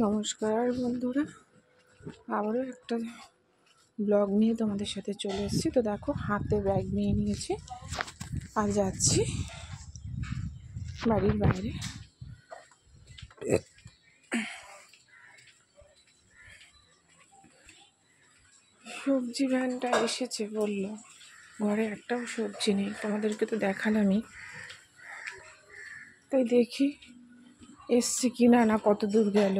নমস্কার বন্ধুরা, আবারও একটা ব্লগ নিয়ে তোমাদের সাথে চলে এসেছি। তো দেখো, হাতে ব্যাগ নিয়ে নিয়েছি আর যাচ্ছি বাড়ির বাইরে। সবজি ভ্যানটা এসেছে, বললো ঘরে একটাও সবজি নেই। তোমাদেরকে তো দেখালামই, তাই দেখি এসছে কিনা, না কত দূর গেল।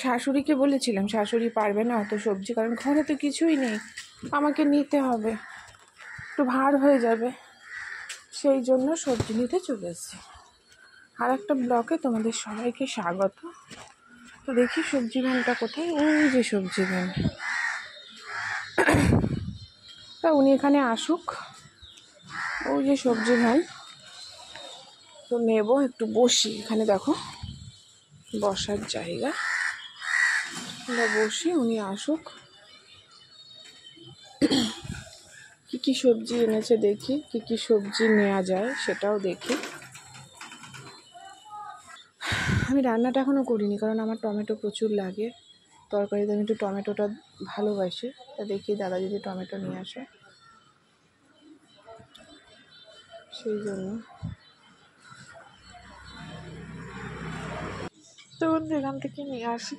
শাশুড়িকে বলেছিলাম, শাশুড়ি পারবে না অত সবজি, কারণ ঘরে তো কিছুই নেই, আমাকে নিতে হবে, একটু ভার হয়ে যাবে, সেই জন্য সবজি নিতে চলে এসেছি। আর একটা ব্লকে তোমাদের সবাইকে স্বাগত। তো দেখি সবজি ভ্যানটা কোথায়। ওই যে সবজি ভ্যান, তা উনি এখানে আসুক। ওই যে সবজি ভ্যান, তো নেব, একটু বসি এখানে। দেখো বসার জায়গা, বসি, উনি আসুক। কি কি সবজি এনেছে দেখি, কি কি সবজি নেওয়া যায় সেটাও দেখি। আমি রান্নাটা এখনও করিনি, কারণ আমার টমেটো প্রচুর লাগে তরকারিতে, আমি একটু টমেটোটা ভালোবাসি। তা দেখি দাদা যদি টমেটো নিয়ে আসে, সেই জন্য। তো এখান থেকে নিয়ে আসি।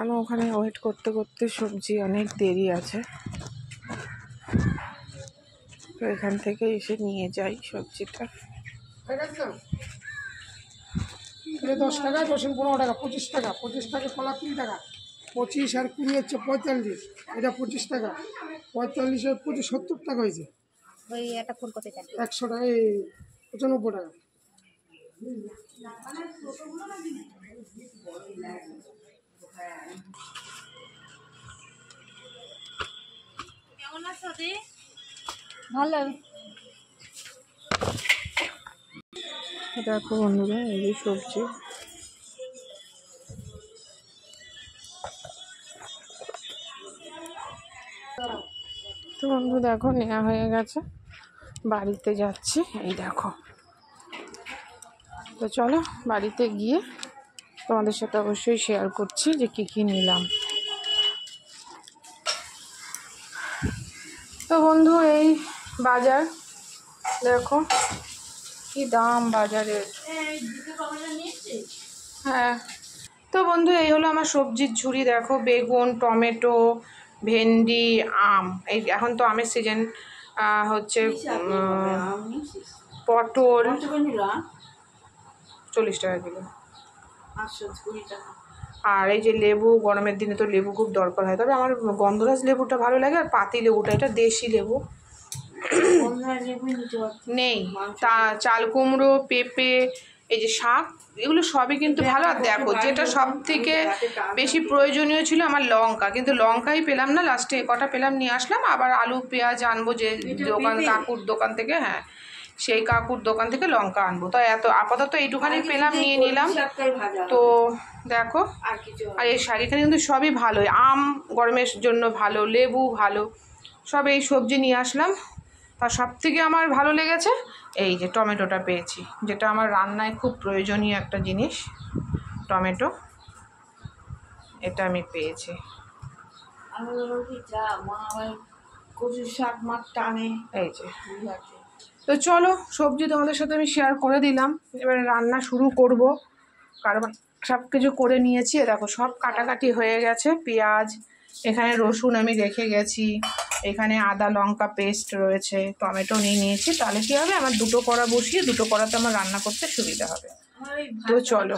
আমি ওখানে ওয়েট করতে করতে সবজি অনেক দেরি আছে, তো এখান থেকে এসে নিয়ে যাই সবজিটা। 10 টাকা, রসুন 15 টাকা, 25 টাকা, 25 টাকা কলা 3 টাকা, 25 আর 20 হচ্ছে 45, এটা 25 টাকা, 45 আর 25 70 টাকা হয়েছে। ওই একটা ফুল কপি দেন 100 টাকা, এই 95 টাকা। কেমন আছো দি? ভালো। দেখো বন্ধুরা, এই যে সবজি, তো বন্ধু দেখো নেওয়া হয়ে গেছে, বাড়িতে যাচ্ছি। এই দেখো, তো চলো বাড়িতে গিয়ে তোমাদের সাথে অবশ্যই শেয়ার করছি যে কি কি নিলাম। তো বন্ধু এই বাজার দেখো, কি দাম বাজারের। হ্যাঁ, তো বন্ধু এই হলো আমার সবজির ঝুড়ি। দেখো বেগুন, টমেটো, ভেন্ডি, আম। এই এখন তো আমের সিজন, হচ্ছে পটল 40 টাকা কিলো, আর এই যে লেবু, গরমের দিনে তো লেবু খুব দরকার হয়। তবে আমার গন্ধরাজ লেবুটা ভালো লাগে, আর পাতি লেবুটা, এটা দেশি লেবু নেই। তা চাল কুমড়ো, পেঁপে, এই যে শাক, এগুলো সবই কিন্তু ভালো। আর দেখো যেটা সব থেকে বেশি প্রয়োজনীয় ছিল আমার লঙ্কা, কিন্তু লঙ্কাই পেলাম না, লাস্টে কটা পেলাম নিয়ে আসলাম। আবার আলু পেঁয়াজ আনবো যে কাকুর দোকান থেকে, হ্যাঁ সেই কাকুর দোকান থেকে লঙ্কা আনবো। তো এত আপাতত এইটুখানি পেলাম, নিয়ে নিলাম। তো দেখো, আর এই শাড়িখানে কিন্তু সবই ভালো, আম গরমের জন্য ভালো, লেবু ভালো, সব এই সবজি নিয়ে আসলাম। তার সব থেকে আমার ভালো লেগেছে এই যে টমেটোটা পেয়েছি, যেটা আমার রান্নায় খুব প্রয়োজনীয় একটা জিনিস, টমেটো, এটা আমি পেয়েছি। এই যে, তো চলো সবজি তোমাদের সাথে আমি শেয়ার করে দিলাম, এবারে রান্না শুরু করব। কারণ সব কিছু করে নিয়েছি, দেখো সব কাটাকাটি হয়ে গেছে। পেঁয়াজ, এখানে রসুন আমি রেখে গেছি, এখানে আদা লঙ্কা পেস্ট রয়েছে, টমেটো নিয়ে নিয়েছি। তাহলে কী হবে, আমার দুটো কড়া বসিয়ে দুটো কড়াতে আমার রান্না করতে সুবিধা হবে। তো চলো,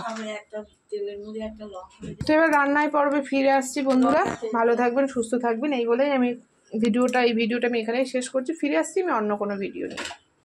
তো এবার রান্নায় পর্বে ফিরে আসছি বন্ধুরা। ভালো থাকবেন, সুস্থ থাকবেন, এই বলেই আমি এই ভিডিওটা আমি এখানেই শেষ করছি। ফিরে আসছি আমি অন্য কোনো ভিডিও নিয়ে।